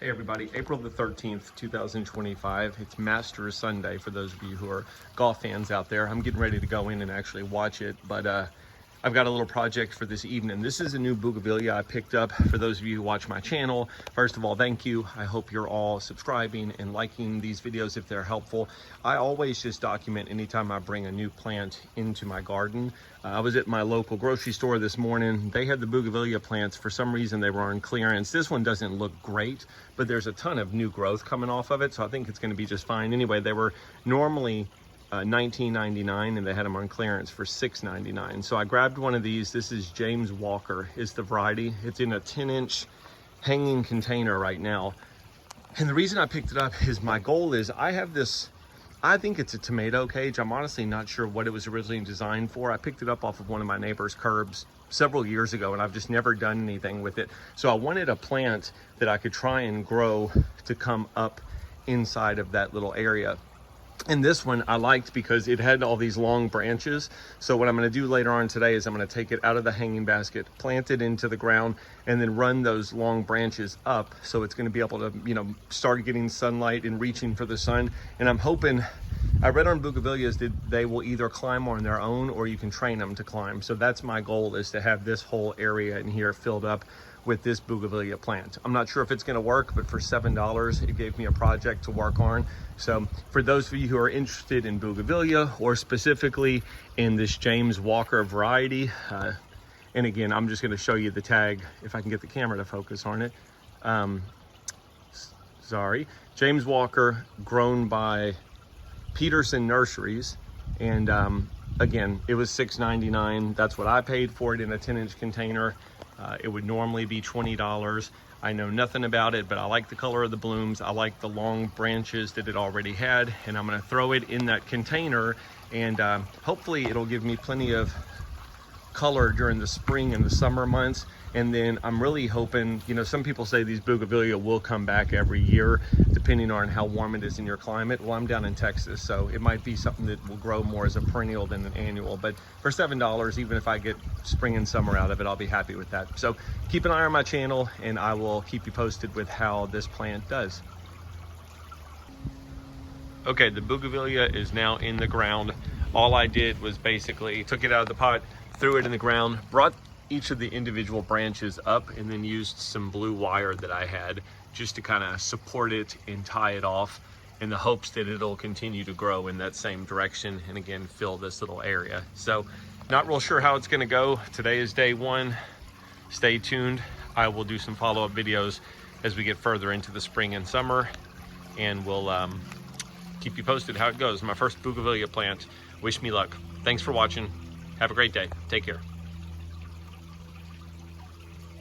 Hey everybody, April the 13th, 2025. It's Masters Sunday for those of you who are golf fans out there. I'm getting ready to go in and actually watch it, but I've got a little project for this evening. This is a new Bougainvillea I picked up. For those of you who watch my channel, first of all, thank you. I hope you're all subscribing and liking these videos if they're helpful. I always just document anytime I bring a new plant into my garden. I was at my local grocery store this morning. They had the Bougainvillea plants. For some reason, they were on clearance. This one doesn't look great, but there's a ton of new growth coming off of it, so I think it's gonna be just fine. Anyway, they were normally $19.99 and they had them on clearance for $6.99. So I grabbed one of these. This is James Walker is the variety. It's in a 10-inch hanging container right now. And the reason I picked it up is my goal is I have this, I think it's a tomato cage. I'm honestly not sure what it was originally designed for. I picked it up off of one of my neighbor's curbs several years ago and I've just never done anything with it. So I wanted a plant that I could try and grow to come up inside of that little area. And this one I liked because it had all these long branches. So what I'm going to do later on today is I'm going to take it out of the hanging basket, plant it into the ground, and then run those long branches up. So it's going to be able to, you know, start getting sunlight and reaching for the sun. And I'm hoping, I read on Bougainvilleas that they will either climb on their own or you can train them to climb. So that's my goal, is to have this whole area in here filled up with this Bougainvillea plant. I'm not sure if it's going to work, but for $7, it gave me a project to work on. So for those of you who are interested in Bougainvillea, or specifically in this James Walker variety, and again, I'm just going to show you the tag if I can get the camera to focus on it. Sorry, James Walker, grown by Peterson Nurseries, and again, it was $6.99. That's what I paid for it in a 10-inch container. It would normally be $20. I know nothing about it, but I like the color of the blooms. I like the long branches that it already had, and I'm gonna throw it in that container, and hopefully it'll give me plenty of color during the spring and the summer months. And then I'm really hoping, you know, some people say these Bougainvillea will come back every year depending on how warm it is in your climate. Well, I'm down in Texas, so it might be something that will grow more as a perennial than an annual. But for $7, even if I get spring and summer out of it, I'll be happy with that. So keep an eye on my channel and I will keep you posted with how this plant does. Okay, the Bougainvillea is now in the ground. All I did was basically took it out of the pot, threw it in the ground, brought each of the individual branches up, and then used some blue wire that I had just to kind of support it and tie it off in the hopes that it'll continue to grow in that same direction and again fill this little area. So not real sure how it's going to go. Today is day one. Stay tuned. I will do some follow-up videos as we get further into the spring and summer, and we'll keep you posted how it goes. My first Bougainvillea plant. Wish me luck. Thanks for watching. Have a great day. Take care.